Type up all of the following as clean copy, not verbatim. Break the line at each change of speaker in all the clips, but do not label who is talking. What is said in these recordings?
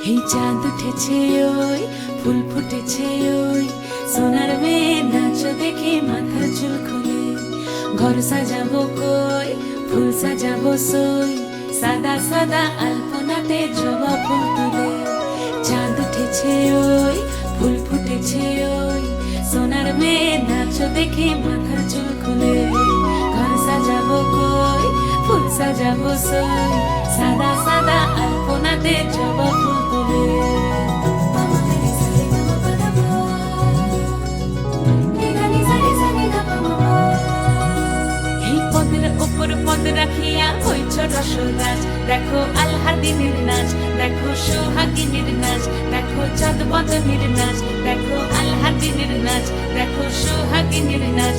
এই চাঁদ উঠেছে ওই ফুল ফুটেছে ওই সোনার মেয়ে নাচ দেখে মাথার চুল খুলে ঘর সাজাবো কই ফুল সাজাবো সই সাদা সাদা আলপনাতে জবা ফুল তুলে চাঁদ উঠেছে ওই ফুল ফুটেছে ওই সোনার মেয়ে নাচ দেখে মাথার চুল খুলে ঘর সাজাবো কই ফুল সাজাবো সই সাদা সাদা আলপনাতে জবা ফুল তুলে উপর পদ রাখিয়া হইছ রসরাজ দেখো আলহাদিনের নাচ দেখো সোহাগিনীর নাচ দেখো চাঁদ বদনের নাচ দেখো আলহাদিনের নাচ দেখো সোহাগিনীর নাচ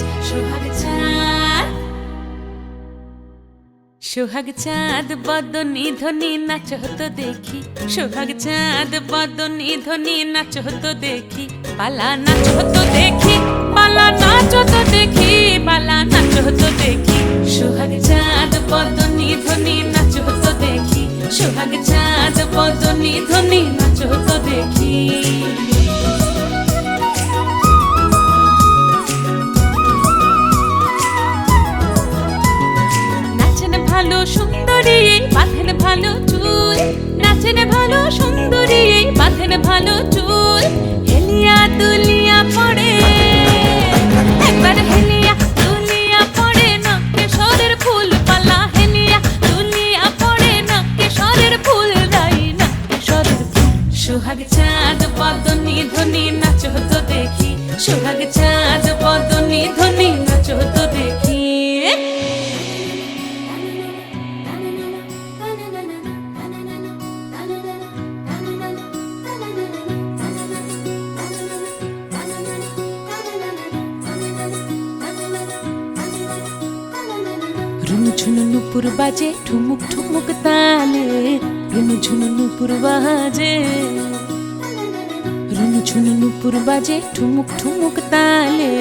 সোহাগ চাঁদ বদনী ধ্বনি নাচ হতো দেখি সোহাগ চাঁদ বদনী ধ্বনি নাচ হতো দেখি পালা নাচ হতো দেখি পালা নাচ হতো দেখি পালা নাচ হতো দেখি সোহাগ চাঁদ বদনী ধ্বনি নাচ হতো দেখি সোহাগ চাঁদ বদনী ধ্বনি নাচ হতো দেখি ভালো সুন্দরী বাঁধেন ভালো চুল নাচেন ভালো সুন্দরী বাঁধেন ভালো চুল হেলিয়া দুলিয়া পড়ে একবার হেলিয়া দুলিয়া পড়ে নাকে সরের ফুল পালা হেলিয়া দুলিয়া পড়ে নাকে সরের ফুল দাই নাকে সরের ফুল সোহাগ চাঁদ বদনী ধ্বনি নাচ হতো দেখি সোহাগ চাঁদ বদনী ধ্বনি নাচ হতো দেখি ঝুনু নুপুর বাজে ঠুমুক ঠুমুক তালে রুনু ঝুনু নুপুর বাজে রুনু ঝুনু নুপুর বাজে ঠুমুক ঠুমুক তালে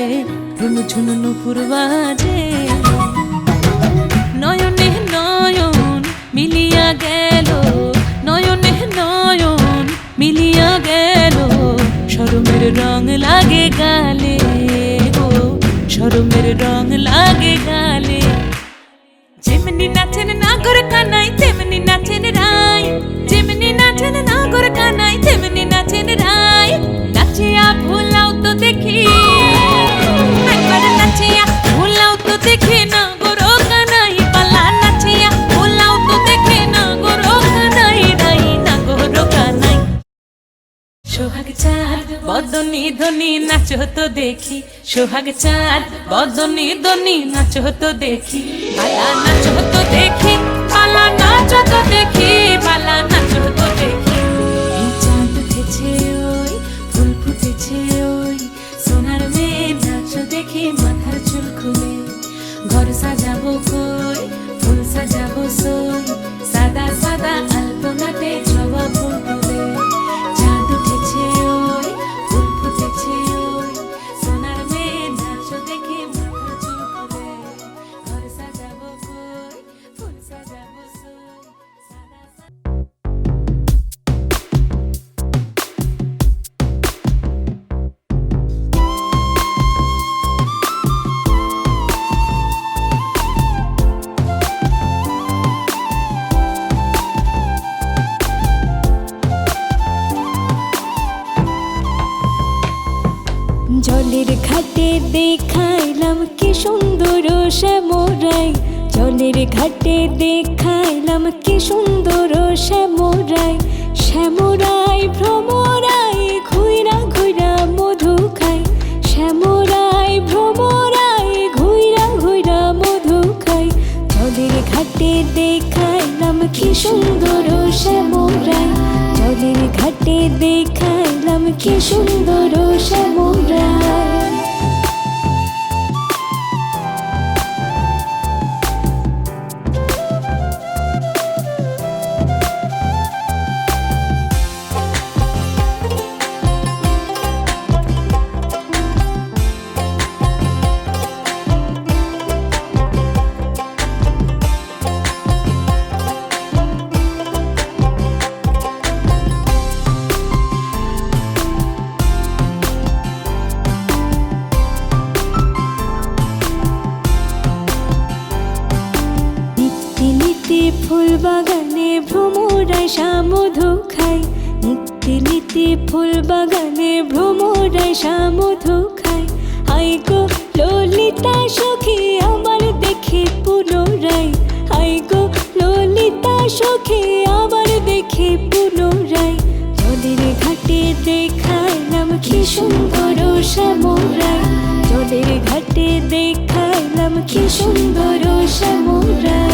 রুনু ঝুনু নুপুর বাজে নয়নে নয়ন মিলিয়া গেল নয়নে নয়ন মিলিয়া গেল শরমের রং লাগে গালে গো শরমের রং লাগে গালে যেমনি নাচেন নাগর কানাই তেমনি নাচেন রাই যেমনি নাচেন নাগর কানাই তেমনি নাচেন রাই নাচিয়া ভুলাও তো দেখি একবার নাচিয়া ভুলাও তো দেখি নাগর কানাই পালা নাচিয়া ভুলাও তো দেখি নাগর কানাই রাই নাগর কানাই সোহাগ চাঁদ বদনী ধ্বনি নাচ হতো দেখি সোহাগ চাঁদ বদনী ধ্বনি নাচ হতো দেখি পালা নাচ হতো দেখি পালা নাচ হতো দেখি পালা নাচ হতো দেখি এই চাঁদ উঠেছে ওই ফুল ফুটেছে ওই সোনার মেয়ে নাচ দেখি মাথার চুল খুলে ঘর সাজাবো কই ফুল সাজাবো সই সাদা সাদা আলপনাতে জবা ফুল তুলে চাঁদ উঠেছে ওই ফুল ফুটেছে ওই সোনার মেয়ে নাচ দেখি মাথার চুল খুলে ঘর সাজাবো কই ফুল সাজাবো সই সাদা
জলের ঘাটে দেখাইলাম কি সুন্দর শ্যামরাই জলের ঘাটে দেখাইলাম কি সুন্দর শ্যামরাই শ্যামরাই ভ্রমরাই ঘুইরা ঘুইরা মধু খাই শ্যামরাই ভ্রমরাই ঘুইরা ঘুইরা মধু খাই জলের ঘাটে দেখাইলাম কি সুন্দর শ্যামরাই জলের ঘাটে দেখাইলাম কি সুন্দর শ্যামরাই ফুল বাগানে ভ্রমরায় মধু খায়, নিত্যে নিত্যে ফুল বাগানে ভ্রমরায় মধু খায়। হাই গো ললিতা সখী আবার দেখি পুনরায়, হাই গো ললিতা সখী আবার দেখি পুনরায়। জলের ঘাটে দেখাইলাম কি সুন্দর শ্যামরায়, জলের ঘাটে দেখাইলাম কি সুন্দর শ্যামরায়।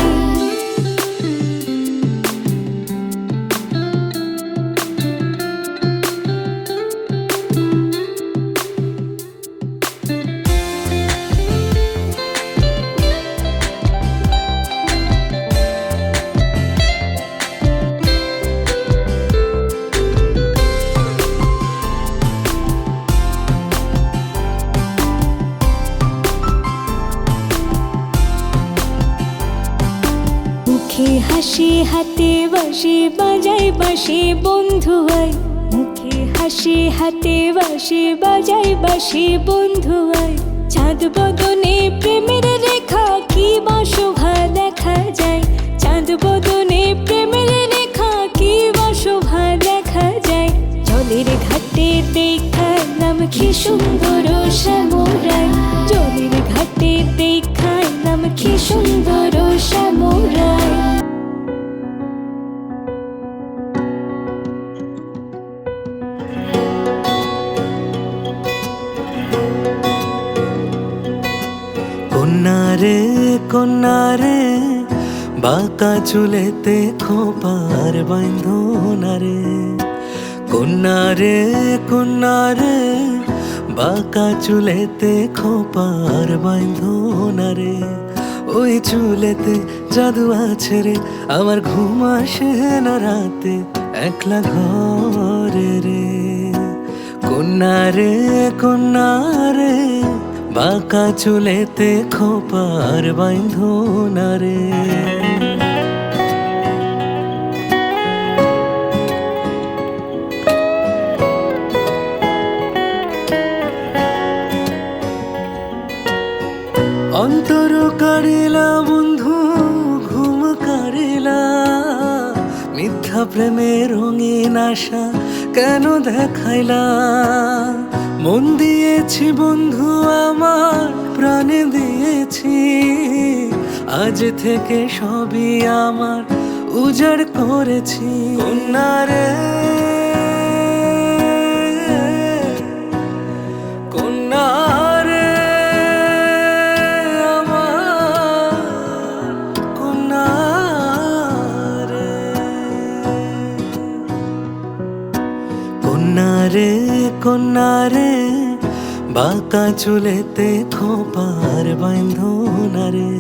মুখে হাসি হাতে বাঁশি বাজাই বাঁশি বন্ধু আয়, মুখে হাসি হাতে বাঁশি বাজাই বাঁশি বন্ধু আয়। চাঁদ বদনে প্রেমের রেখা কি বা শোভা দেখা যায়, চাঁদ বদনে প্রেমের রেখা কি বা শোভা দেখা যায়। জলের ঘাটে দেখাইলাম কি সুন্দর শ্যামরায়, জলের ঘাটে দেখাইলাম কি সুন্দর শ্যামরায়।
কন্যারে কন্যারে বাঁকা চুলেতে খোপার বাঁধনারে, কন্যারে কন্যারে বাঁকা চুলেতে খোপার বাঁধনারে। ওই চুলেতে জাদু আছে রে, আমার ঘুম আসে না রাতে একলা ঘরে রে। কন্যারে কন্যারে বাঁকা চুলেতে খোপার বাঁধনারে। অন্তর কারিলা বন্ধু ঘুম কারিলা, মিথ্যা প্রেমের রঙিন আশা কেন দেখাইলা। মন দিয়েছি বন্ধু আমার প্রাণে দিয়েছি, আজ থেকে সবই আমার উজাড় করেছি। কন্যারে কন্যারে আমার কন্যারে, কন্যারে কন্যারে বাঁকা চুলেতে খোপার বাঁধনারে।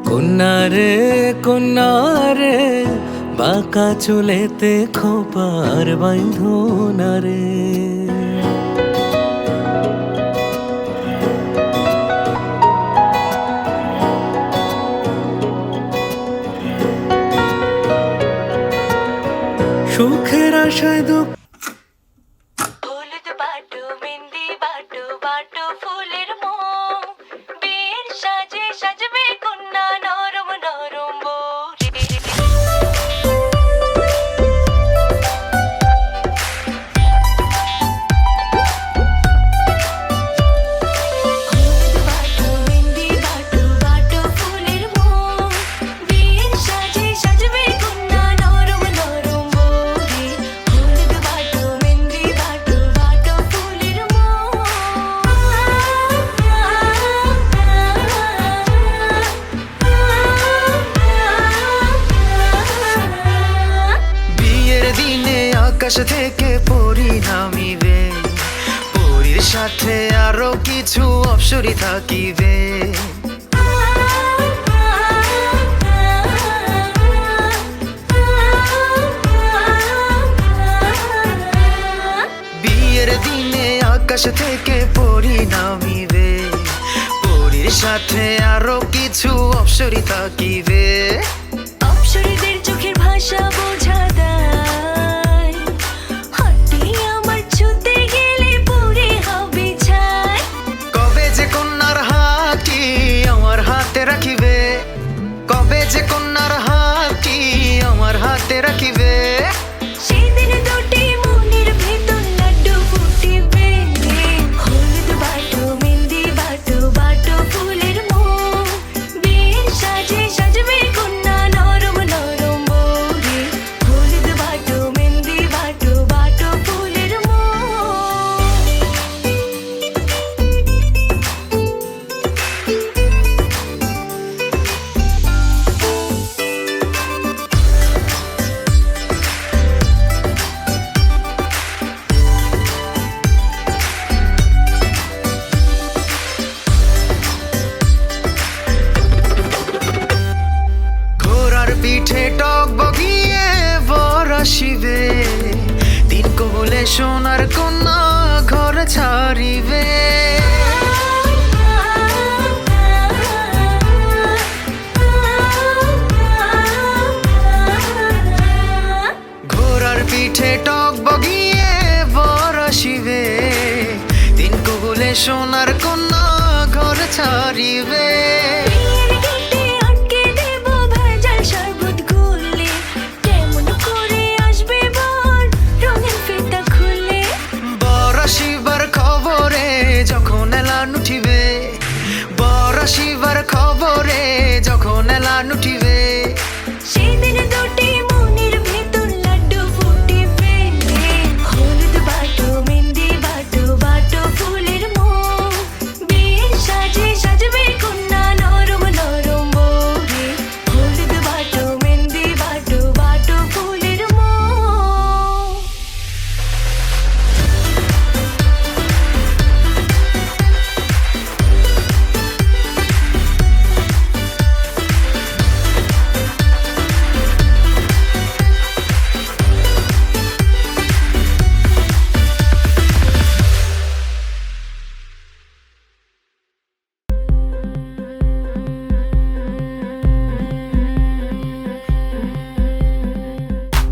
কন্যারে কন্যারে বাঁকা চুলেতে খোপার বাঁধনারে। সুখের আশায় দুঃখ
হলুদ বাটো মেহেন্দি বাটো বাটো ফুলের মোম, বিয়ের সাজে সাজবে কন্যা নরম নরম বরে। হলুদ বাটো মেহেন্দি বাটো বাটো ফুলের মোম, বিয়ের সাজে সাজবে কন্যা নরম নরম বরে। হলুদ বাটো মেহেন্দি বাটো বাটো ফুলের মোম।
বিয়ের দিনে আকাশ থেকে পরী নামিবে, পরীর সাথে আরো কিছু অপ্সরী থাকিবে। বিয়ের দিনে আকাশ থেকে পরী নামিবে, পরীর সাথে আরো কিছু অপ্সরী থাকিবে।
অপ্সরীদের চোখের ভাষা বোঝা দেয়, হাঁটি আমার ছুতে গেলে পরে হবে ছাই।
কবে যে কন্যার হাতটি আমার হাতে রাখিবে, কবে যে কন্যার হাত পিঠে টক বগিয়ে বর আসিবে, তিন কবলে সোনার কন্যা ঘর ছাড়িবে। ঘোড়ার পিঠে টক বগিয়ে বর আসিবে, তিন কবলে সোনার কন্যা ঘর ছাড়িবে।
বিয়ের গেটে আটকে দেব ভেজাল শরবত গুলে, কেমন করে আসবে বর রঙিন ফিতা খুলে।
বর আসিবার খবরে যখন এলান উঠিবে, বর আসিবার খবরে যখন এলান উঠিবে।
সেদিন দুটি মনের ভেতর লাড্ডু ফুটিবে, হলুদ বাটো মেহেন্দি বাটো বাটো ফুলের মোহ। বিয়ের সাজে সাজবে কন্যা নরম নরম বউরে, হলুদ বাটো মেহেন্দি বাটো বাটো ফুলের মোহ।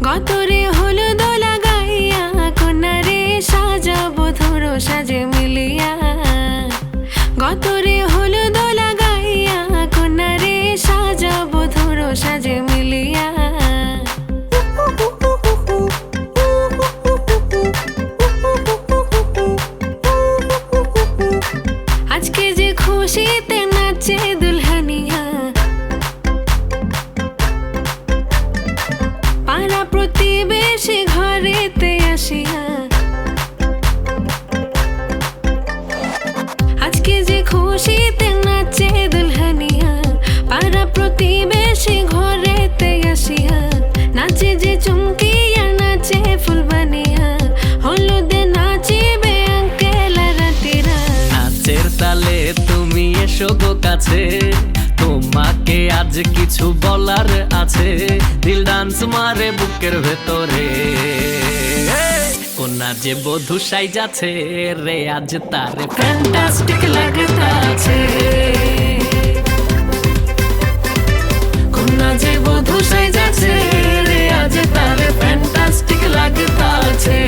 গতরে হলুদ লাগাইয়া কন্যারে সাজাবো ধরো সাজে মিলিয়া। গতরে হলুদ লাগাইয়া কন্যারে সাজাবো ধরো সাজে মিলিয়া। আজকে যে খুশিতে নাচে দুলহানিয়া, পাড়া প্রতিবেশী ঘরেতে আসিয়া। আজকে যে খুশিতে নাচে দুলহানিয়া, পাড়া প্রতিবেশী ঘরেতে আসিয়া। নাচে যে চুমকিয়া নাচে ফুলবানিয়া, হলুদে নাচিবে আঙ্কেল রাতিরা।
নাচের তালে তুমি এসো গো কাছে, তোমাকে আজ কিছু বলার আছে। দিল ডান্স মারে বুকের ভেতরে, কন্যা যে বধূ সাইজাছে রে আজ তারে ফ্যান্টাস্টিক লাগতাছে। কন্যা যে বধূ সাইজাছে রে আজ তারে ফ্যান্টাস্টিক লাগতাছে।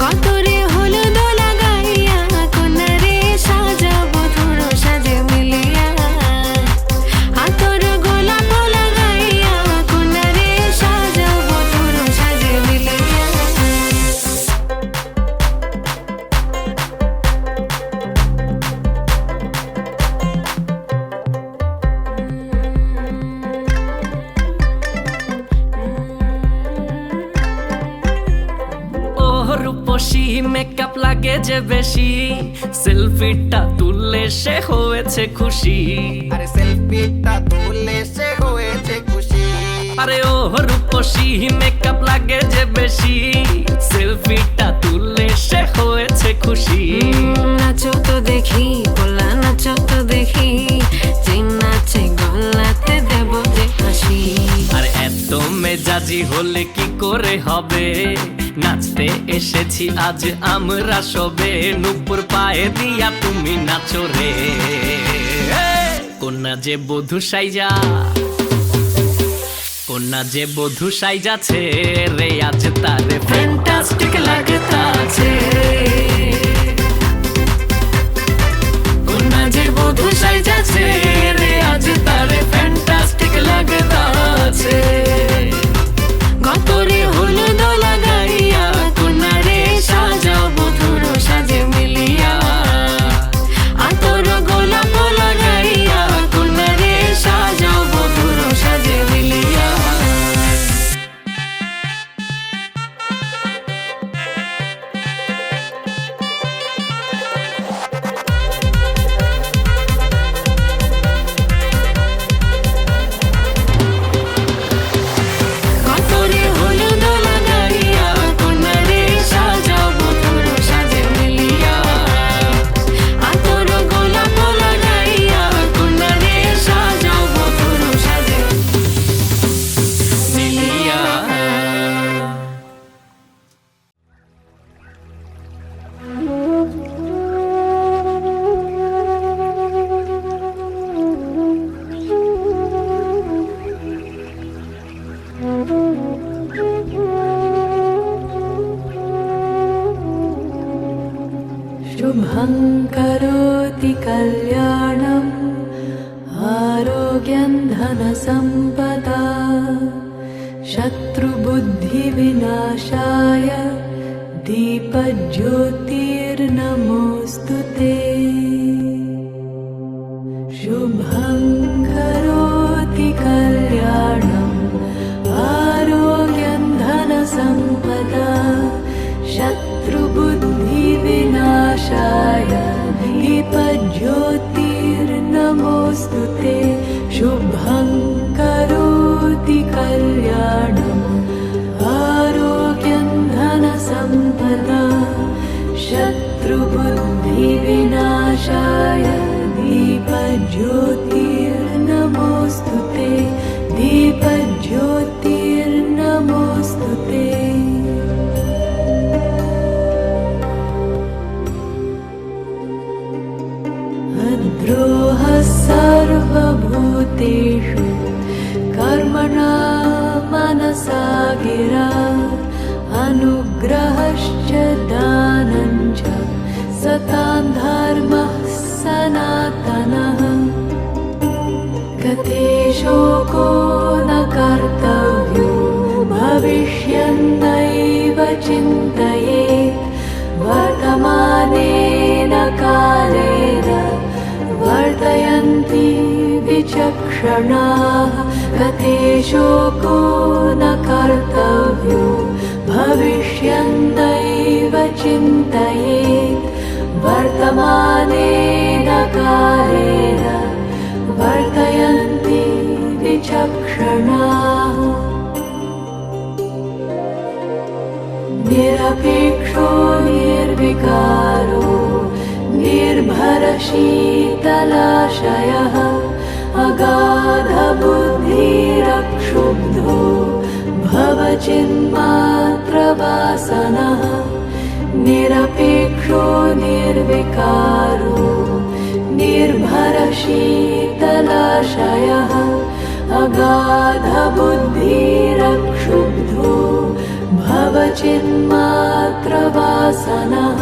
গতরে হলুদ লাগাইয়া কন্যারে সাজাবো ধরো সাজে মিলিয়া। আতর গোলাপ লাগাইয়া কন্যারে সাজাবো ধরো সাজে মিলিয়া।
রূপসী মেকআপ লাগে যে বেশি, সেলফিটা তুললে সে হয়েছে খুশি।
আরে সেলফিটা তুললে সে হয়েছে খুশি।
আরে ও রূপসী মেকআপ লাগে যে বেশি, সেলফিটা তুললে সে হয়েছে খুশি।
নাচো তো দেখি বলা নাচো তো দেখি, যে নাচে গলাতে দেব যে হাসি।
আর এত মেজাজি হলে কি করে হবে, নাচতে এসেছি আজ আমরা সবে। নুপুর পায়ে দিয়া তুমি নাচো রে, কন্যা যে বধূ সাইজা, কন্যা যে বধূ সাইজাছে রে আজ তারে ফ্যান্টাস্টিক লাগতাছে। কন্যা যে বধূ সাইজাছে রে আজ তারে ফ্যান্টাস্টিক লাগতাছে।
গতরে হলুদ লাগাইয়া কন্যারে সাজাবো ধরো সাজে মিলিয়া। আতর গোলাপ লাগাইয়া কন্যারে সাজাবো ধরো সাজে মিলিয়া।
करोति कल्याणम् आरोग्यं धनसम्पदा शत्रुबुद्धिविनाशाय दीपज्योतिर्नमोऽस्तु ते शुभं करोति कल्याणम् आरोग्यं धनसम्पदा शत्रुबुद्धिविनाशाय दीपज्योतिर्नमोऽस्तु ते शुभं करोति कल्याणम् आरोग्यं धनसम्पदा शत्रुबुद्धिविनाशाय दीपज्योतिर्नमोऽस्तु ते दीपज्योतिर्नमोऽस्तु ते द्रोहः सर्वभूतेषु कर्मणा मनसा गिरा अनुग्रहश्च दानञ्च सतां धर्मः सनातनः गते शोको न कर्तव्यो भविष्यन्नैव चिन्तयेत् वर्तमानेन कालेन वर्तयन्ति विचक्षणाः गते शोको न कर्तव्यो भविष्यन्नैव चिन्तयेत् वर्तमानेन कालेन वर्तयन्ति विचक्षणाः निरपेक्षो निर्विकारो निर्भरशीतलाशयः अगाधबुद्धिरक्षुब्धो भवचिन्मात्रवासनः निरपेक्षो निर्विकारो निर्भरशीतलाशयः अगाधबुद्धिरक्षुब्धो भवचिन्मात्रवासनः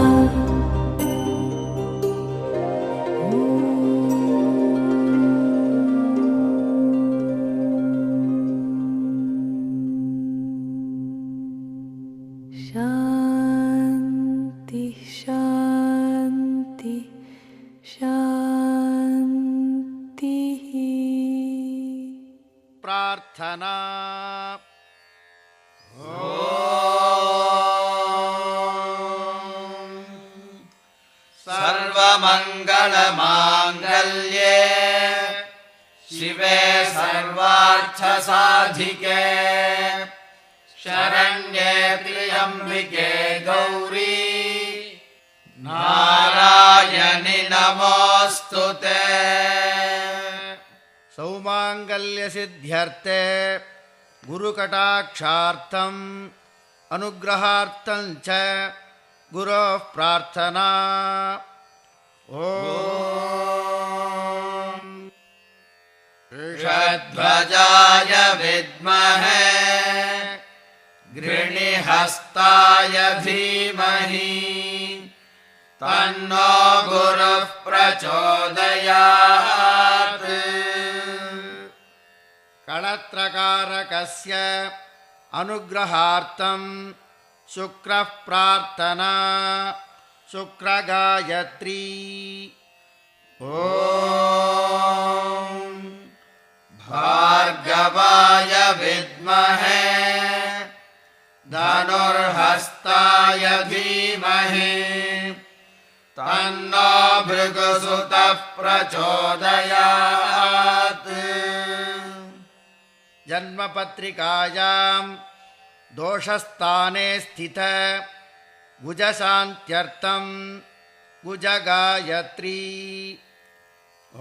शान्ति शान्ति शान्तिः
प्रार्थना
सर्वमङ्गलमाङ्गल्ये शिवे सर्वार्थसाधिके शरण्ये त्र्यम्बिके गौरी नारायणि नमोऽस्तु ते
सौमाङ्गल्य सिद्ध्यर्थे गुरुकटाक्षार्थम् अनुग्रहार्थं च गुरोः प्रार्थना ॐ
ऋषध्वजाय विद्महे गृणिहस्ताय धीमहि तन्नो गुरुः प्रचोदयात्
कळत्रकारकस्य अनुग्रहार्थं शुक्रः प्रार्थना शुक्रगायत्री
ॐ भार्गवाय विद्महे धनुर्हस्ताय धीमहि तन्नो भृगुसुतः प्रचोदयात्
जन्मपत्रिकायां दोषस्थाने स्थित गुजशान्त्यर्थं गुजगायत्री
ॐ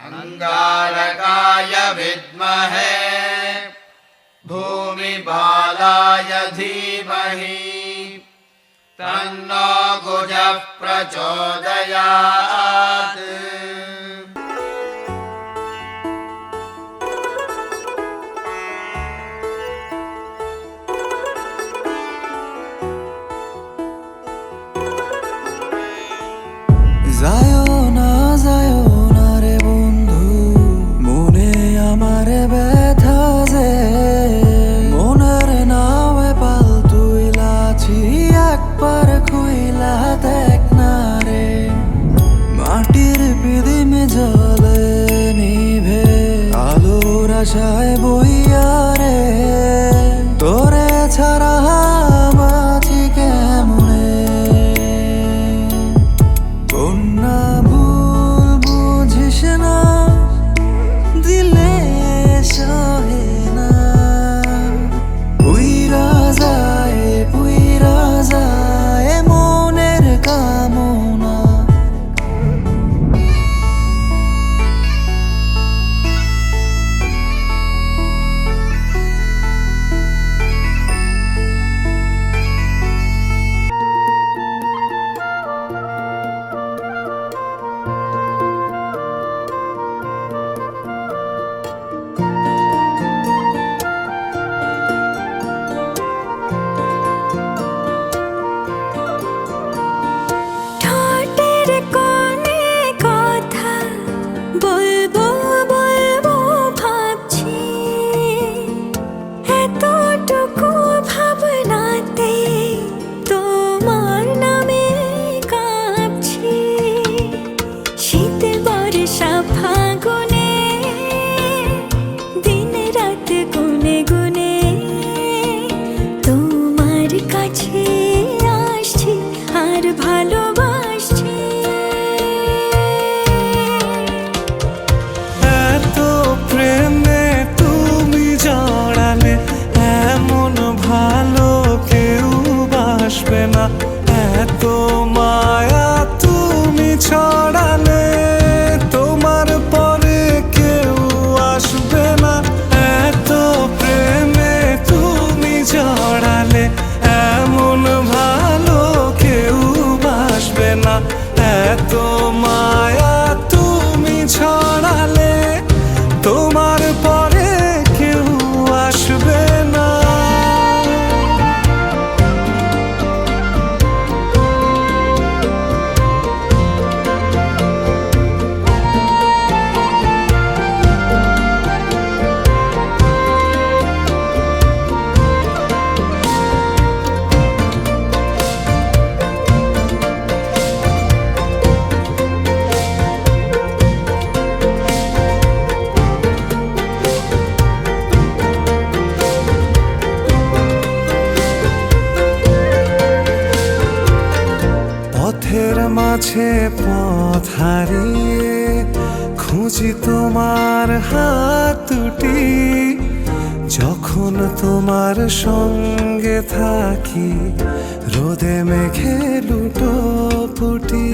अङ्गारकाय विद्महे भूमिबालाय धीमहि तन्नो गुजः प्रचोदयात्
না, এত মায়া তুমি ছড়ালে তোমার পরে কেউ আসবে না, এত প্রেমে তুমি জড়ালে এমন ভালো কেউ বাসবে না, এত মায়া তুমি ছড়ালে তোমার পরে কেউ আসবে না। পথের মাঝে পথ হারিয়ে খুঁজি তোমার হাত দুটি, যখন তোমার সঙ্গে থাকি রোদে মেঘে লুটো পুটি।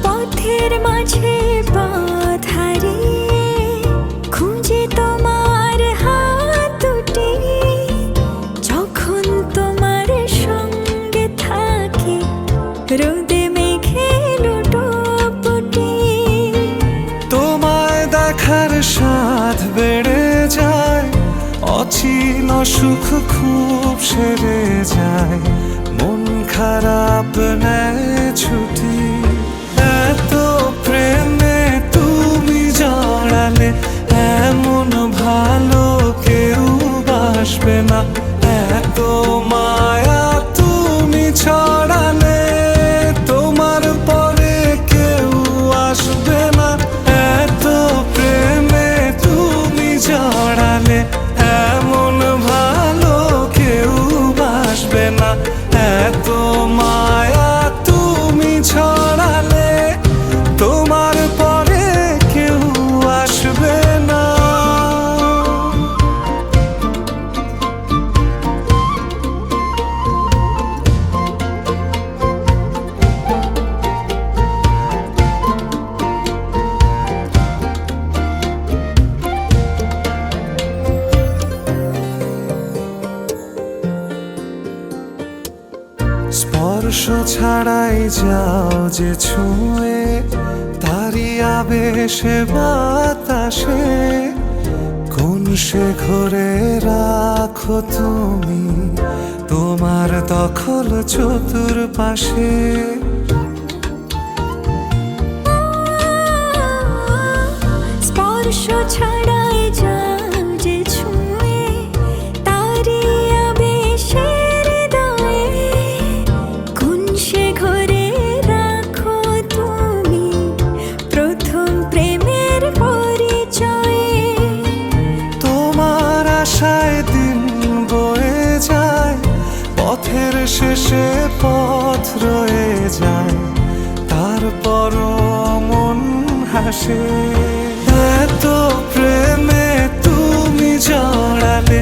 পথের মাঝে পথ হারিয়ে খুঁজে তোমার হাত দুটি, যখন তোমার সঙ্গে থাকি রোদে মেঘে লুটোপুটি।
তোমায় দেখার স্বাদ বেড়ে যায়, অচিন সুখ খুব সেরে যায়, মন খারাপ নেয় ছুটি, এত প্রেমে তুমি জড়ালে এমন ভালো কেউ বাসবে না, এত মায়া তুমি ছড়ালে তোমার পরে কেউ আসবে না, এত প্রেমে তুমি জড়ালে এমন ভালো কেউ বাসবে না, এত মায়া তুমি ছড়ালে তোমার পরে কেউ আসবে না। স্পর্শ ছাড়াই যাও যে ছুঁয়ে, তারি আবেশে বাতাসে কোন সে ঘরে রাখো তুমি তোমার দখল চতুর্পাশে।
স্পর্শ ছাড়াই যাও যে ছুঁয়ে, তারি আবেশের হৃদয়ে কোন সে ঘরে রাখো তুমি প্রথম প্রেমের পরিচয়ে।
তোমার আশায় দিন বয়ে যায়, পথের শেষে পথ রয়ে যায়, তারপরও মন হাসে, এত প্রেমে তুমি জড়ালে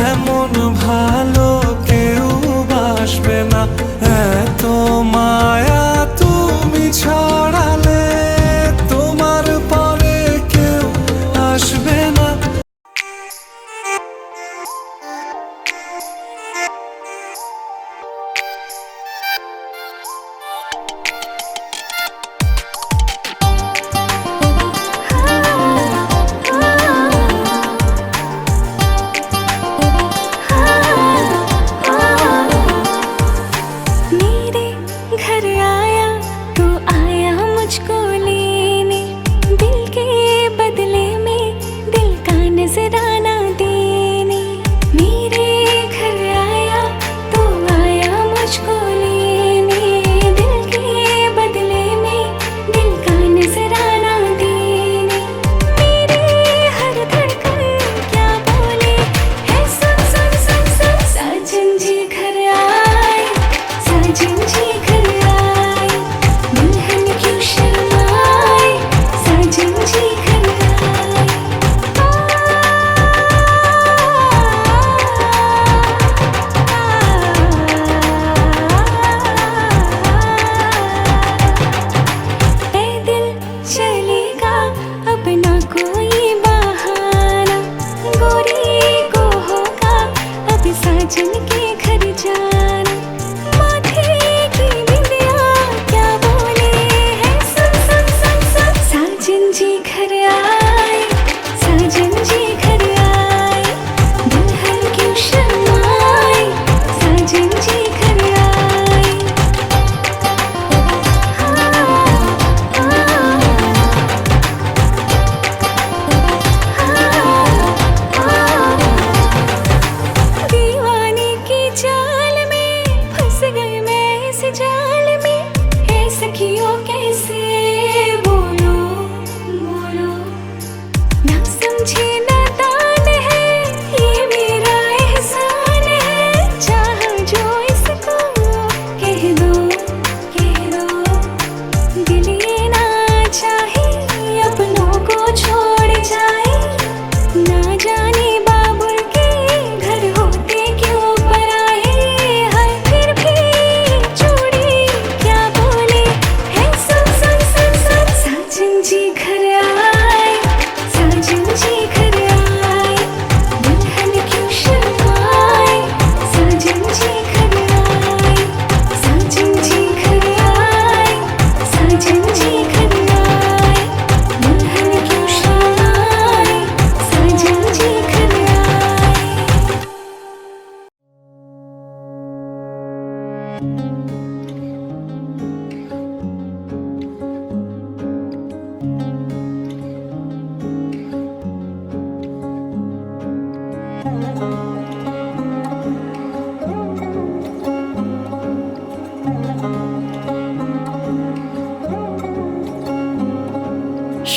এমন ভালো কেউ বাসবে না, এত মায়া তুমি ছড়ালে তোমার পরে কেউ আসবে না।
मेरे घर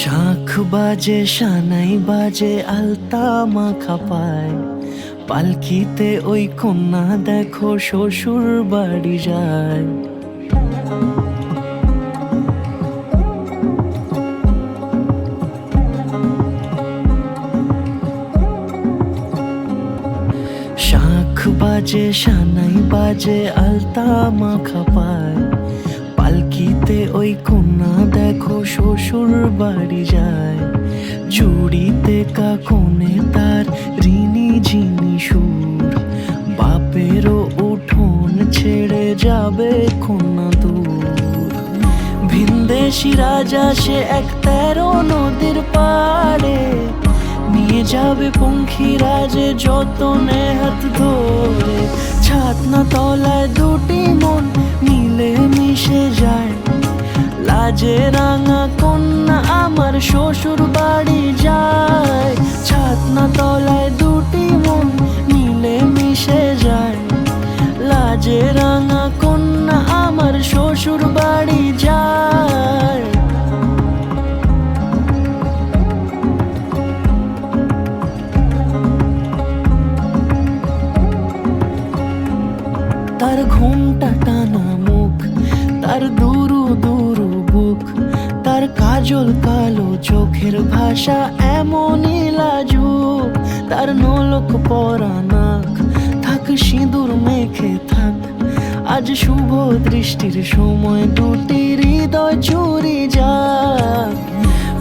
শাঁখ বাজে সানাই বাজে আলতা মাখা পায়, পালকিতে ওই কন্যা দেখো শ্বশুর বাড়ি যায়। শাঁখ বাজে সানাই বাজে আলতা মাখা পায়, পালকিতে ওই কন্যা দেখো শ্বশুর বাড়ি যায়। চুড়িতে কাকনে তার ঋণী ঝিনি সুর, বাপেরও উঠোন ছেড়ে যাবে কন্যা দূর। ভিনদেশি রাজা সে এক 13 নদীর পাড়ে, নিয়ে যাবে পঙ্খিরাজে যতনে হাত ধরে। ছাতনা তলায় দুটি মন মিলে মিশে যায়, লাজে রাঙা কন্যা আমার শ্বশুর বাড়ি যায়। ছাতনা তলায় দুটি মন মিলে মিশে যায়, লাজে রাঙা কন্যা আমার শ্বশুর বাড়ি যায়। তার ঘোমটা টানা মুখ, তার দুরু দুরু বুক, তার কাজল কালো চোখের ভাষা এমনই লাজুক। তার নোলক পরা নাক, থাক সিঁদুর মেখে থাক, আজ শুভ দৃষ্টির সময় দুটি হৃদয় চুরি যাক।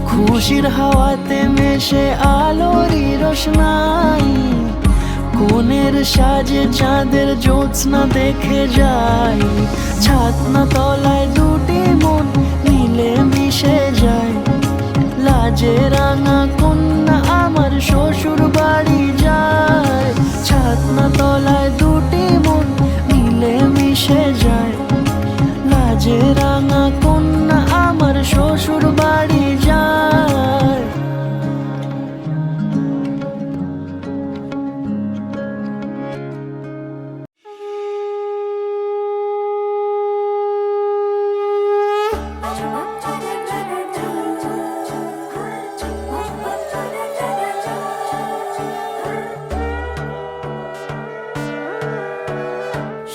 খুশির হাওয়াতে মেশে আলোরই রোশনাই, কোণের সাজে চাঁদের জ্যোৎস্না দেখে যাই। ছাতনা তলায় দুটি মন মিলে মিশে যায়, লাজে রাঙা কন্যা আমার শ্বশুর বাড়ি যায়। ছাতনা তলায় দুটি মন মিলে মিশে যায়, লাজে রাঙা কন্যা আমার শ্বশুর বাড়ি যায়।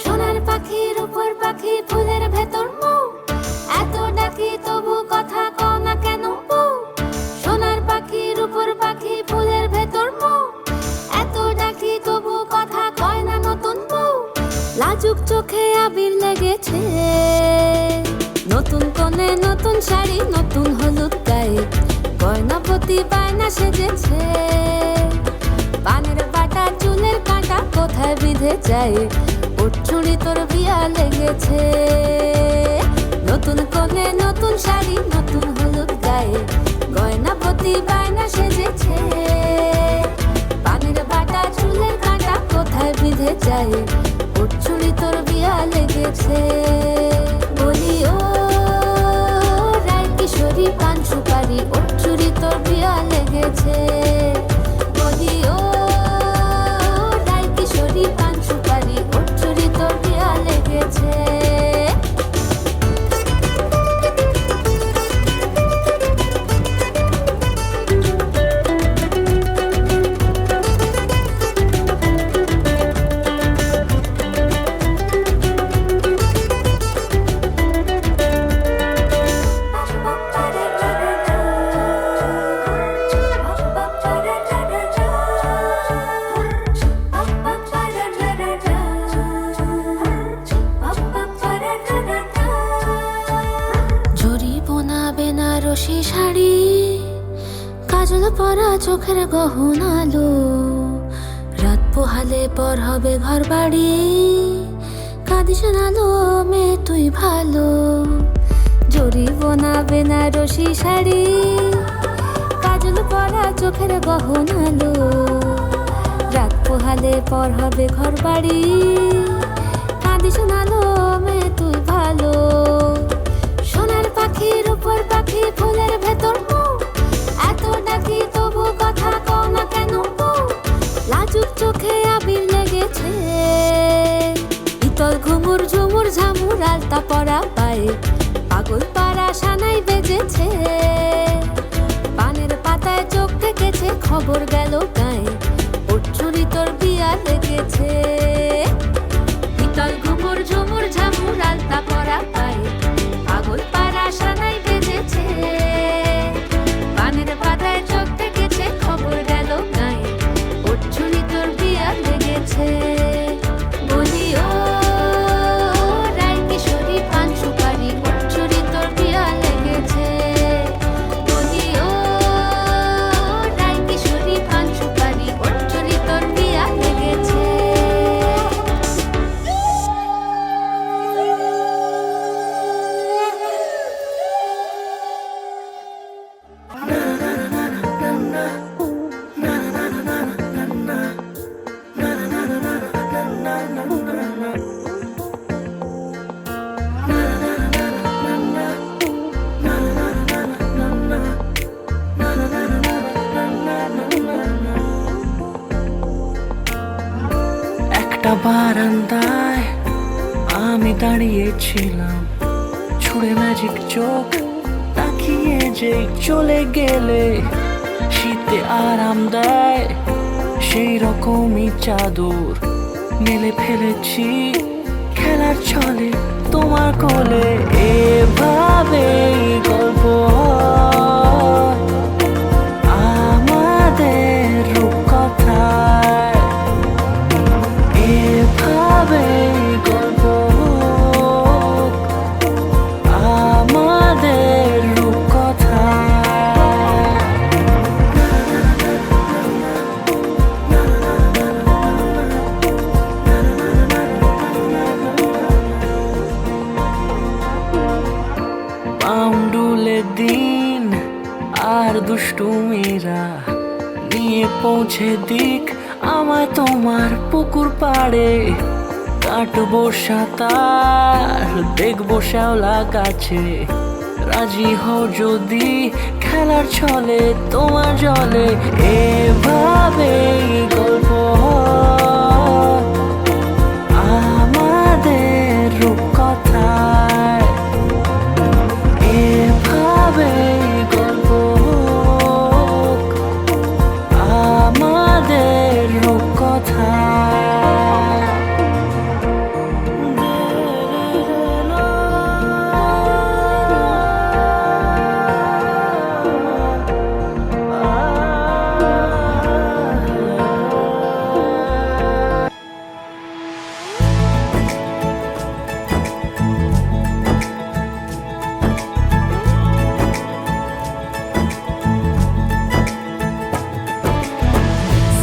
সোনার পাখির উপর পাখি ফুলের ভেতর মৌ, এত ডাকি তবু কথা কও না কেন বউ। সোনার পাখির উপর পাখি ফুলের ভেতর মৌ, এত ডাকি তবু কথা কয় না নতুন বউ। লাজুক চোখে আবির লেগেছে, নতুন কোণে নতুন শাড়ি নতুন হলুদ গায়ে, গয়নাপতি বায়না সেজেছে। পানের বাটা চুলের কাঁটা কোথায় বিঁধে যায়, উঠছুড়ি তোর বিয়া লেগেছে। নতুন কোণে নতুন শাড়ি নতুন হলুদ গায়ে, গয়নাপতি বায়না সেজেছে। পানের বাটা চুলের কাঁটা কোথায় বিঁধে যায়, উঠছুড়ি তোর বিয়া লেগেছে। বলি ও রায় কিশোরী পান সুপারি, উঠছুড়ি তোর বিয়া লেগেছে। বলি ও রায় কিশোরী পান সুপারি, উঠছুড়ি তোর বিয়া লেগেছে। বেনারসি শাড়ি, কাজল পরা চোখের গহনালো, রাত পোহালে পর হবে ঘর বাড়ি, কাঁদিস নালো মেয়ে তুই ভালো। জরি বোনা বেনারসি শাড়ি, কাজল পরা চোখের গহনালো, রাত পোহালে পর হবে ঘর বাড়ি, কাঁদিস নালো মেয়ে তুই ভালো। সোনার পাখির উপর পাখি ফুলের ভেতর মৌ, এত ডাকি তবু কথা কও না কেন বউ। লাজুক চোখে আবির লেগেছে, ইতল ঘুমুর ঝুমুর ঝামুর আলতা পরা পায়ে, পাগল পাড়া সানাই বেজেছে। খবর গেল গায়ে ওর চুরি তোর বিয়া লেগেছে শীতল ঘুমুর ঝুমুর ঝামুর আলতা পরা পায়ে পাগল পাড়া সানাই বেজেছে পানের পাতায় চোখ দেখেছে খবর গেল গায়ে ওর চুরি তোর বিয়া লেগেছে বলি ও রায় কিশোরী পান সুপারি ওর চুরি তোর বিয়া লেগেছে বলি ও রায় কিশোরী পান সুপারি ওর চুরি তোর বিয়া লেগেছে
একটা বারান্দায় আমি দাঁড়িয়েছিলাম ছুঁড়ে ম্যাজিক চোখ তাকিয়ে যে চলে গেলে শীতে আরাম দেয় সেই রকমই চাদর মেলে ফেলেছি খেলার ছলে তোমার কোলে এভাবে গল্প হয় আমাদের রূপকথায় এভাবে গল্প হোক আমাদের রূপকথায় পাউন্ডুলে দিন আর দুষ্টুমিরা নিয়ে পৌঁছে দিক আমায় তোমার পুকুর পাড়ে কাটবো সাঁতার দেখবো শ্যাওলা গাছে রাজি হও যদি খেলার ছলে তোমার জলে এভাবে গল্প হয় আমাদের রূপকথায় এভাবে গল্প হোক আমাদের রূপকথায়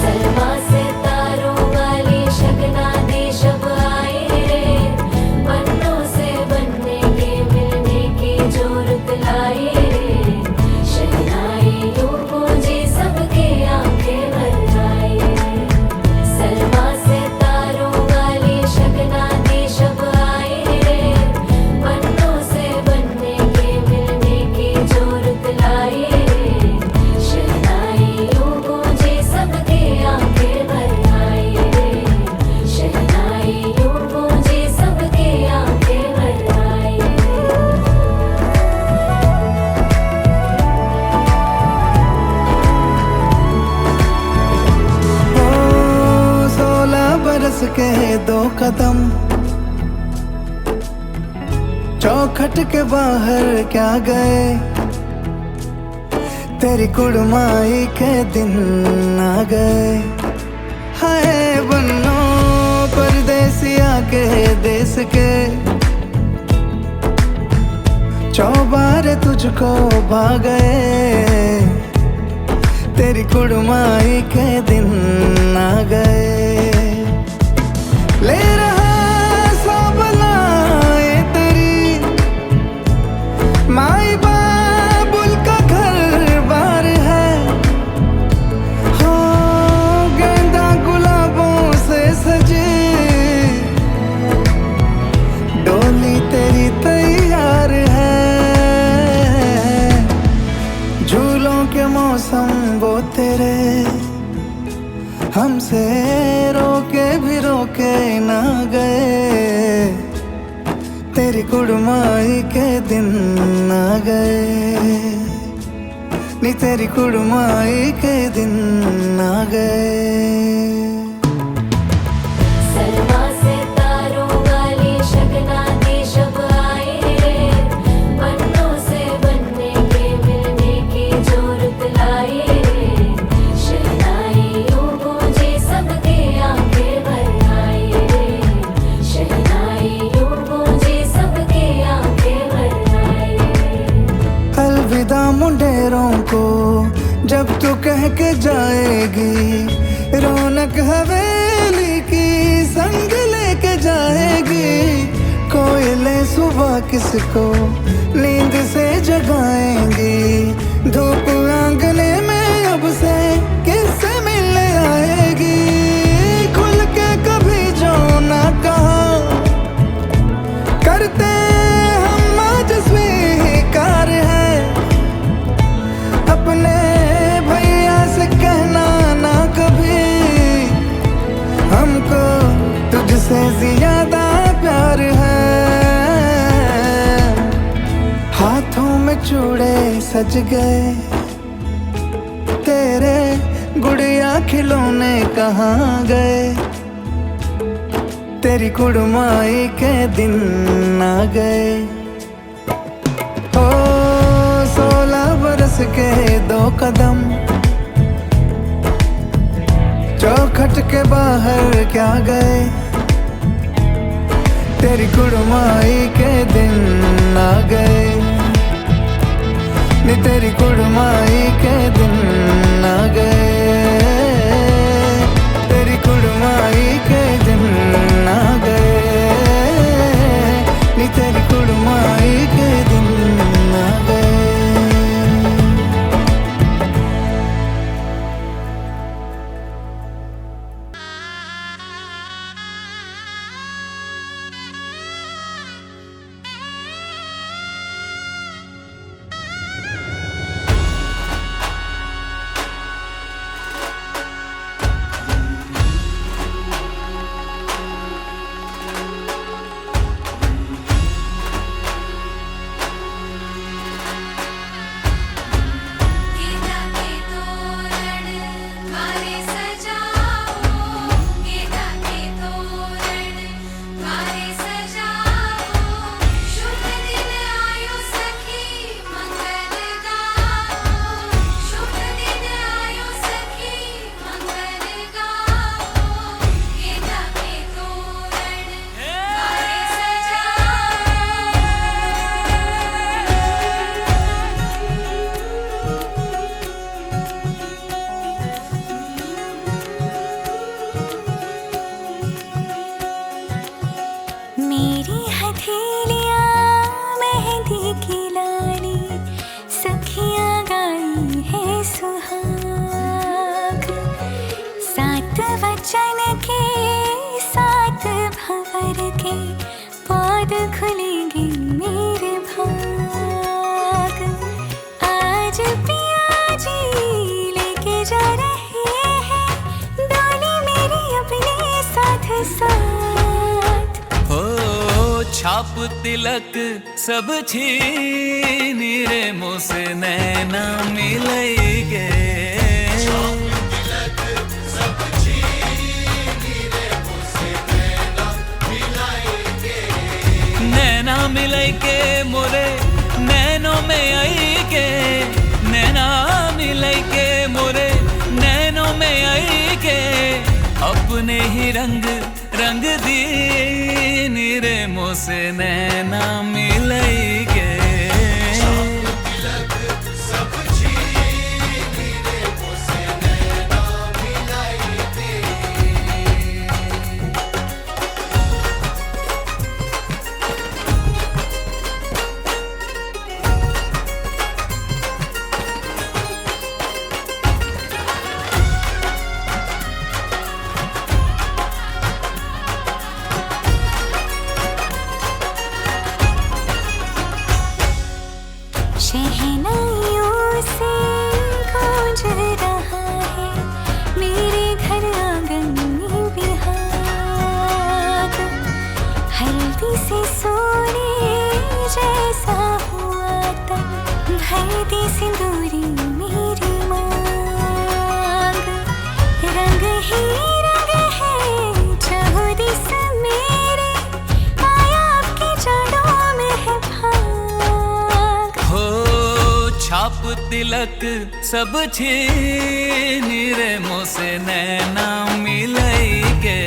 सलमा से तारों वाली शगना दे शब आए रे पन्नों से बनने के मिलने की जोरत लाए रे शहनाई यूं गूंजी सबके आंखें भर आए सलमा से तारों वाली शगना दे शब आए रे पन्नों से बनने के मिलने की जोरत लाए रे शहनाई यूं गूंजी सबके आंखें भर आए रे शहनाई यूं गूंजी सबके आंखें भर आए
ओ 16 बरस के 2 कदम चौखट के बाहर क्या गए तेरी कुड़माई के दिन आ गए हाय बन्नो परदेसिया के देश के चौबारे तुझको भा गए तेरी कुड़माई के दिन आ गए ले रहा सब लाए तेरी माई बाबुल का घर बार है हो गेंदा गुलाबों से सजे डोली तेरी तैयार है झूलों के मौसम वो तेरे हमसे रोके भी रोके ना गए तेरी कुड़माई के दिन आ गए नी तेरी कुड़माई के दिन आ गए।
सलमा से तारों वाली शगना दी शब आए रे, पन्नों से बनने के मिलने की जोरत लाए रे, शहनाइयों गूंजे सबके आंखें भर आए रे, शहनाइयों गूंजे सबके आंखें भर आए रे।
अलविदा मुंडेरों को जब तू कह के जाएगी, रौनक हवेली की संग लेके जाएगी। कोयले सुबह किसको नींद से जगाएंगी, धूप आंगने में अब से किससे मिलने आएगी। खुल के कभी जो ना कहा करते हम आज स्वीकार है, अपने भैया से कहना ना कभी, हमको तुझसे ज्यादा प्यार है। हाथों में चूड़े सज गए तेरे, गुड़िया खिलौने कहाँ गए, तेरी कुड़माई के दिन आ गए। ओ 16 बरस के 2 कदम चौखट के बाहर क्या गए, तेरी कुड़माई के दिन आ गए, नी तेरी कुड़माई के दिन आ गए, तेरी कुड़माई के दिन आ गए, नी तेरी कुड़माई के दिन आ गए।
मेरी हथेलियाँ मेहंदी की लाड़ी, सखियाँ गाई है सुहाग। 7 वचन के 7 भंवर के, पौध खुलेंगे मेरे भाग। आज पिया जी लेके जा रहे हैं, डोली मेरी अपने साथ साथ।
छाप तिलक सब छीन रे, मुँह से नैना मिलेंगे। नैना मिलेंगे मोरे नैनों में आएंगे, नैना मिलेंगे मोरे नैनों में आएंगे। अपने ही रंग रंग दी रे, मुँह से नैना मिलेंगे।
शहनाइयों से गूंज रहा है मेरे घर आंगन में बिहार। हल्दी से सोने जैसा हुआ था, भर दी सिंदूरी में
छाप तिलक सब छीन रे मोसे नैना मिलई के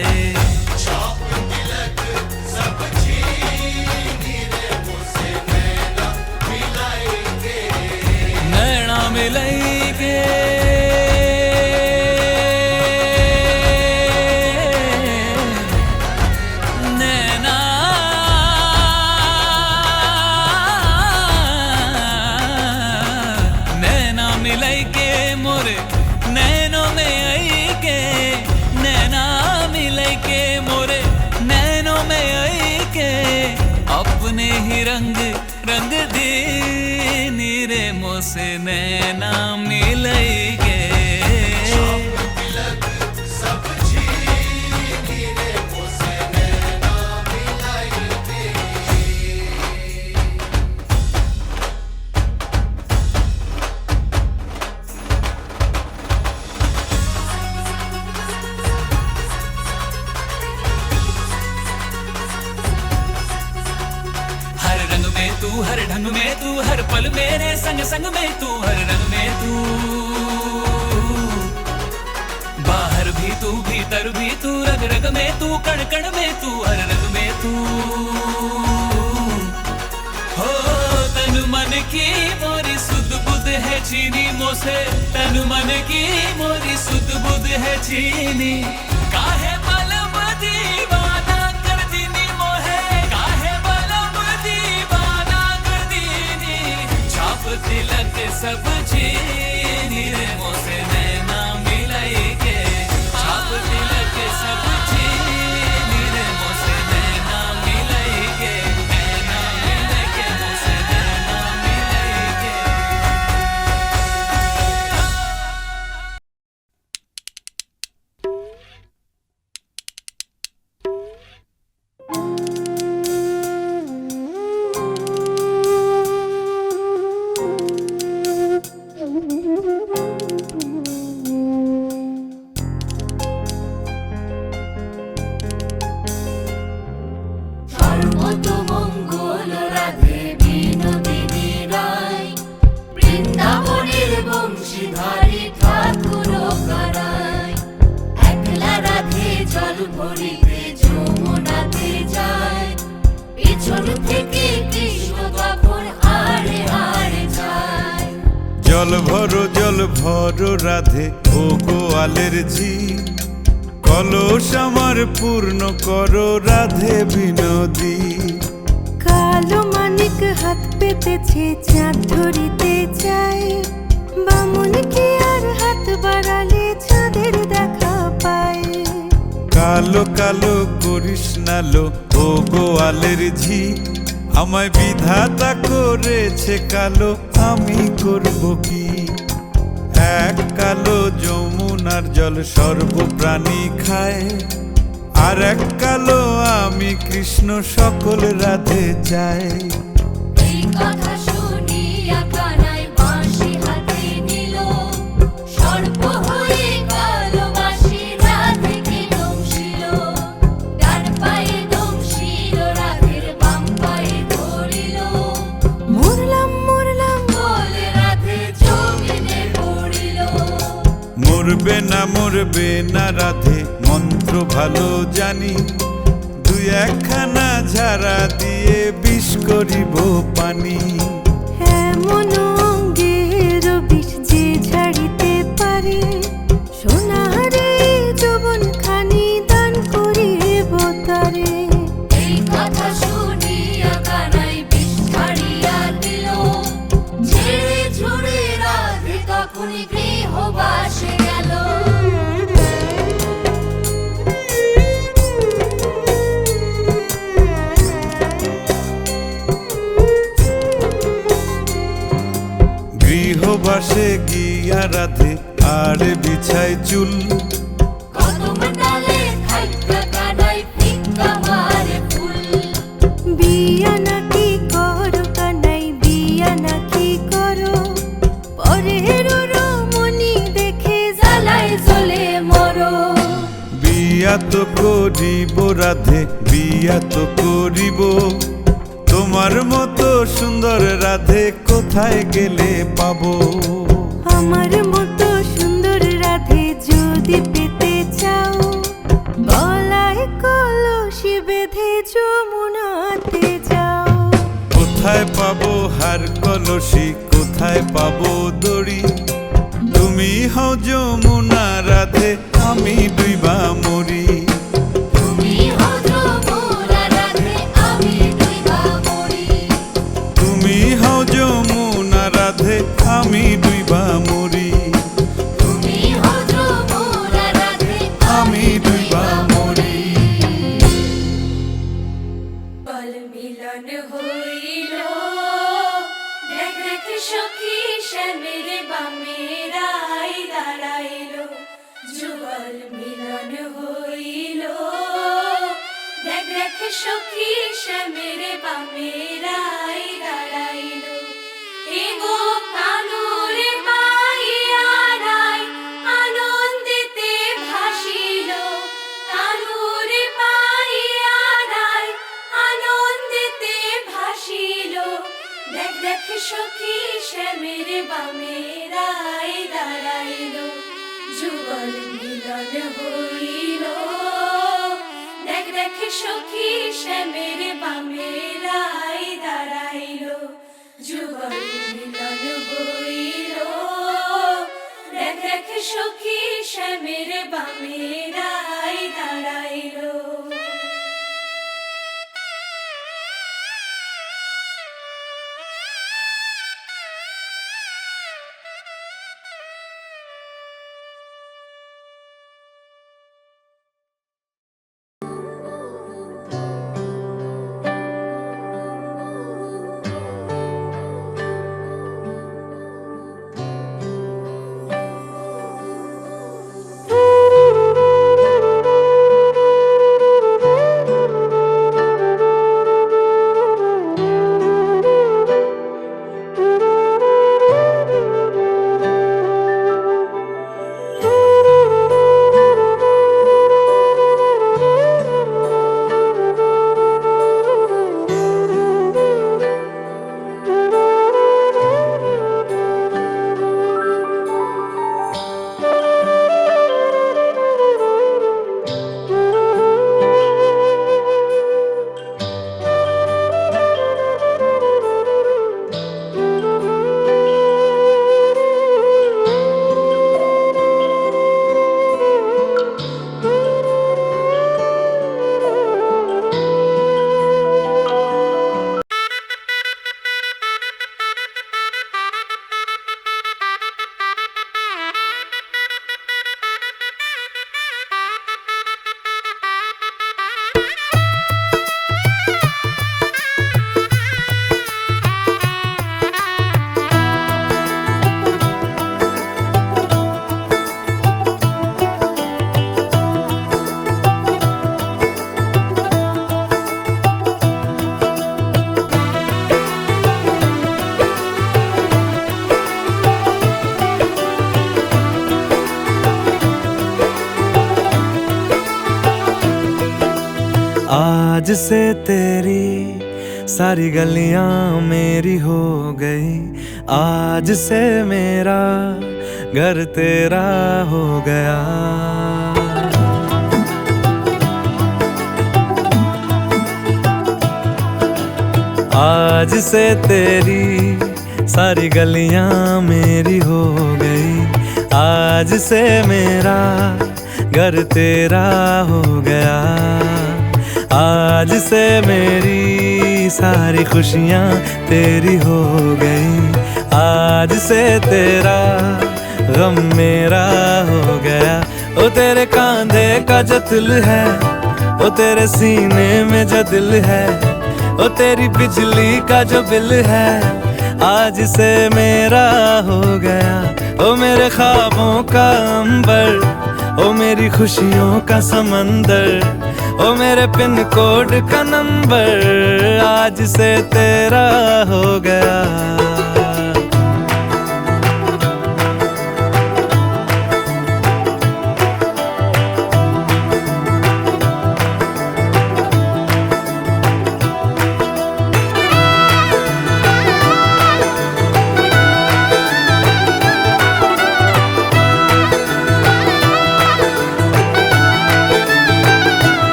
नैना मिलई के नैना नैना मिलई के मोरे नैनों में आई के नैना मिलई के मोरे नैनों में आई के अपने ही रंग रंग दी नीरे मोसे नैना मिलई के हर रंग में तू हर ढंग में तू हर पल मेरे संग संग में तू हर रंग में तू बाहर भी तू भीतर भी तू रग रग में तू कण कण में तू हर रंग में तू हो तन मन की मोरी सुध बुध है चीनी मोसे तन मन की मोरी सुध बुध है चीनी काहे पलम दीवाना कर दीनी मोहे काहे पलम दीवाना कर दीनी छाप तिलक सब चीनी रे मोसे नैना मिलई के छाप तिलक सब चीनी रे मोसे नैना मिलई के नैना मिलई के मोसे नैना मिलई के
সর্বতমঙ্গল রাধে বিনোদিনী রায় বৃন্দাবনের বংশীধারী ঠাকুর কারায় একলা রাধে জল ভরিতে যমুনাতে যায় পিছন থেকে কৃষ্ণ তখন আড়ে আড়ে যায়
জল ভরো রাধে ও গোয়ালের ঝি কলস আমার পূর্ণ করো রাধে বিনোদী
কালো মানিক হাত পেতেছে চাঁদ ধরিতে চায় বামুন কি আর হাত বাড়ালে চাঁদের দেখা পায়
কালো কালো করিস নালো ও গোয়ালের ঝি আমায় বিধাতা করেছে কালো আমি করব কি এক কালো যমুনার জল সর্বপ্রাণী খায় আর এক কালো আমি কৃষ্ণ সকল রাধে চাই
এই কথা শুনিয়া কানাই বাঁশি হাতে নিল সর্প হয়ে কালো বাঁশি রাধেকে দংশিল ডান পায়ে দংশিল রাধের বাম পায়ে ধরিল
মরলাম মরলাম
বলে রাধে জমিনে পড়িল
মরবে না রাধে মন্ত্র ভালো জানি দুই একখানা ঝাড়া দিয়ে বিষ করিব পানি
এমন অঙ্গের বিষ যে ঝাড়িতে পারে সোনারে যৌবন খানি দান করিব তারে
এই কথা শুনিয়া কানাই বিষ ছাড়িয়া দিল ঝেড়ে ঝুড়ে রাধে তখনই গৃহবাসে গেল
গৃহবাসে গিয়া রাধে আর বিছায় চুল
কদম ডালে থাইকা কানাই ফিক্কা মারে ফুল
বিয়া নাকি করো কানাই বিয়া নাকি করো পরের রমণী দেখে
জ্বালায় জ্বলে মরো
বিয়া তো করিব রাধে বিয়া তো করিব তোমার মতো সুন্দর রাধে কোথায় গেলে পাবো?
আমার মতো সুন্দর রাধে যদি পেতে চাও, গলায় কলসি বেঁধে যমুনাতে যাও।
কোথায় পাবো হার কলসি, কোথায় পাবো দড়ি? তুমি হও যমুনা রাধে, আমি ডুইবা মরি।
তুমি হও যমুনা রাধে, আমি ডুইবা মরি।
তুমি হও যমুনা রাধে, আমি ডুইবা মরি।
তুমি হও যমুনা রাধে,
আমি ডুইবা মরি।
বল মিলন হইল, দেখ দেখ সখী শ্যামের বামেরাই দাঁড়াইল। যুগল মিলন হইল, দেখ দেখ সখী শ্যামের বামেরাই দাঁড়াইল। এগো কানুর মাইয়া নাই আনন্দেতে ভাসিল। কানুর মাইয়া নাই আনন্দেতে ভাসিল। দেখ দেখ সখী শ্যামের বামেরাই দাঁড়াইল। যুগল মিলন হইল, দেখ দেখ সখী শ্যামের বামেরাই দাঁড়াইল। যুগল মিলন হইল, দেখ দেখ সখী শ্যামের বামেরাই দাঁড়াইল।
आज से तेरी सारी गलियां मेरी हो गई। आज से मेरा घर तेरा हो गया। आज से तेरी सारी गलियां मेरी हो गई। आज से मेरा घर तेरा हो गया। आज से मेरी सारी खुशियाँ तेरी हो गई। आज से तेरा गम मेरा हो गया। ओ तेरे कांधे का जो दिल है, ओ तेरे सीने में जो दिल है, ओ तेरी बिजली का जो बिल है, आज से मेरा हो गया। ओ मेरे ख्वाबों का अंबर, ओ मेरी खुशियों का समंदर, ओ मेरे पिन कोड का नंबर, आज से तेरा हो गया।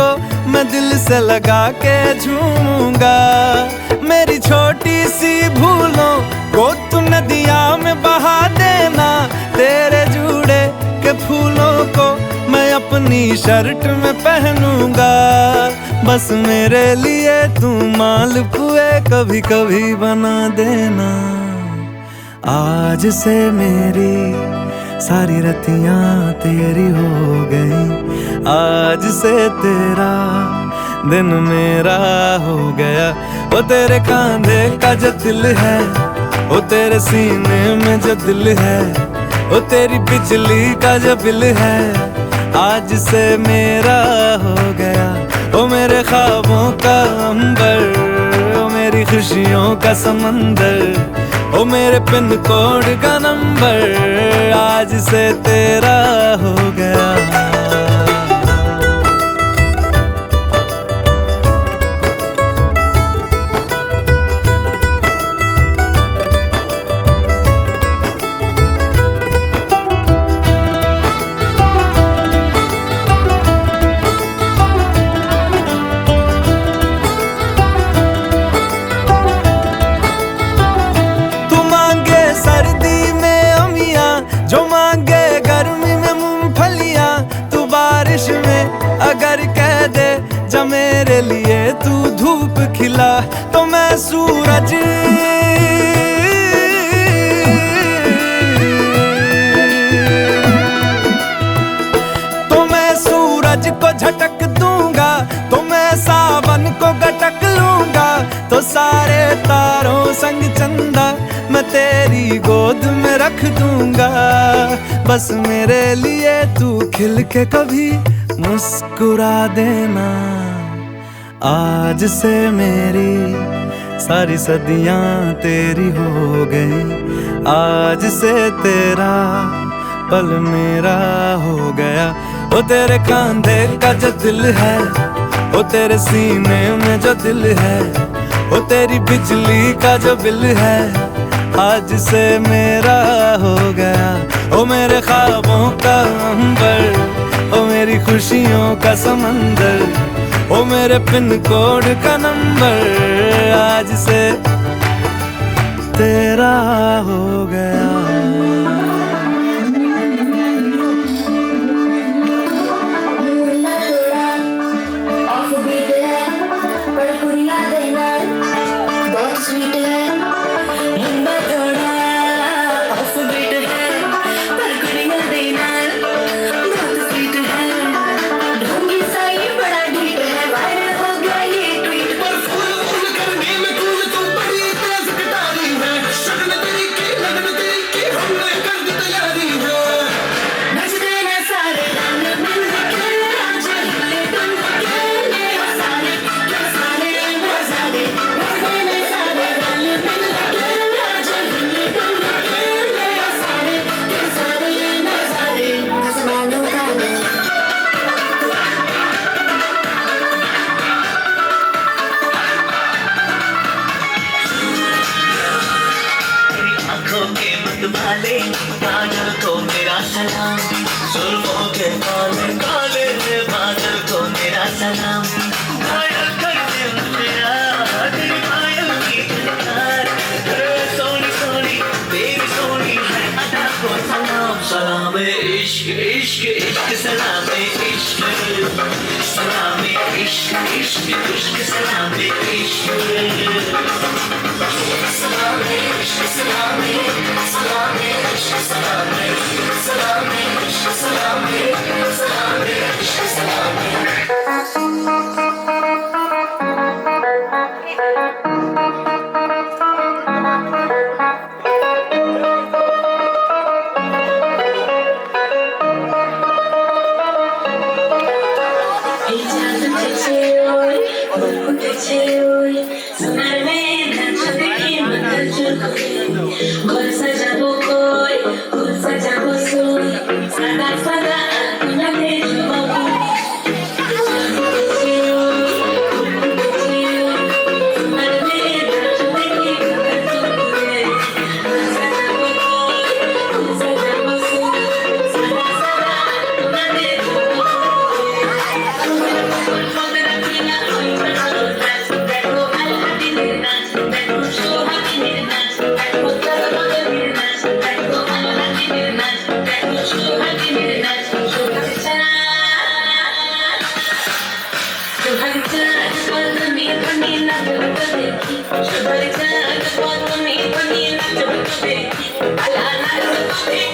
को मैं दिल से लगा के झूमूंगा। मेरी छोटी सी भूलों को तू नदिया में बहा देना। तेरे जुड़े के फूलों को मैं अपनी शर्ट में पहनूंगा। बस मेरे लिए तू मालपुए कभी कभी बना देना। आज से मेरी सारी रतियां तेरी हो गई। आज से तेरा दिन मेरा हो गया। वो तेरे कांधे का जो दिल है, वो तेरे सीने में जो दिल है, वो तेरी बिजली का जो बिल है, आज से मेरा हो गया। वो मेरे ख्वाबों का अंबर, वो मेरी खुशियों का समंदर, ओ मेरे पिन कोड का नंबर, आज से तेरा हो गया। जो मांगे गर्मी में मूंगफलियां, तू बारिश में अगर कह दे जा मेरे लिए तू धूप खिला, तो मैं सूरज को झटक दूंगा, तो मैं सावन को गटक लूंगा। तो सारे तारों संग चंदा मैं तेरी गोद में रख दूंगा। बस मेरे लिए तू खिल के कभी मुस्कुरा देना। आज से मेरी सारी सदियां तेरी हो गई। आज से तेरा पल मेरा हो गया। वो तेरे कांधे का जो दिल है, वो तेरे सीने में जो दिल है, वो तेरी बिजली का जो बिल है, आज से मेरा हो गया। ओ मेरे ख्वाबों का अंबर, ओ मेरी खुशियों का समंदर, ओ मेरे पिन कोड का नंबर, आज से तेरा हो गया।
बादल को मेरा सलाम, सुल्फों के काले काले बादल को मेरा सलाम। घायल कर दिल मेरा, दिल घायल की पुकार, सोनी सोनी तेरी सोनी है अदा को सलाम। सलाम इश्क इश्क इश्क, सलाम इश्क, सलाम इश्क इश्क इश्क, सलाम इश्क, सलाम इश्क, सलाम सलाम इश्क, सलाम सलाम इश्क, सलाम सलाम इश्क, सलाम।
ঘর সাজাবো
নাচ বদনে বনে নাচ দেখি আলা নাচ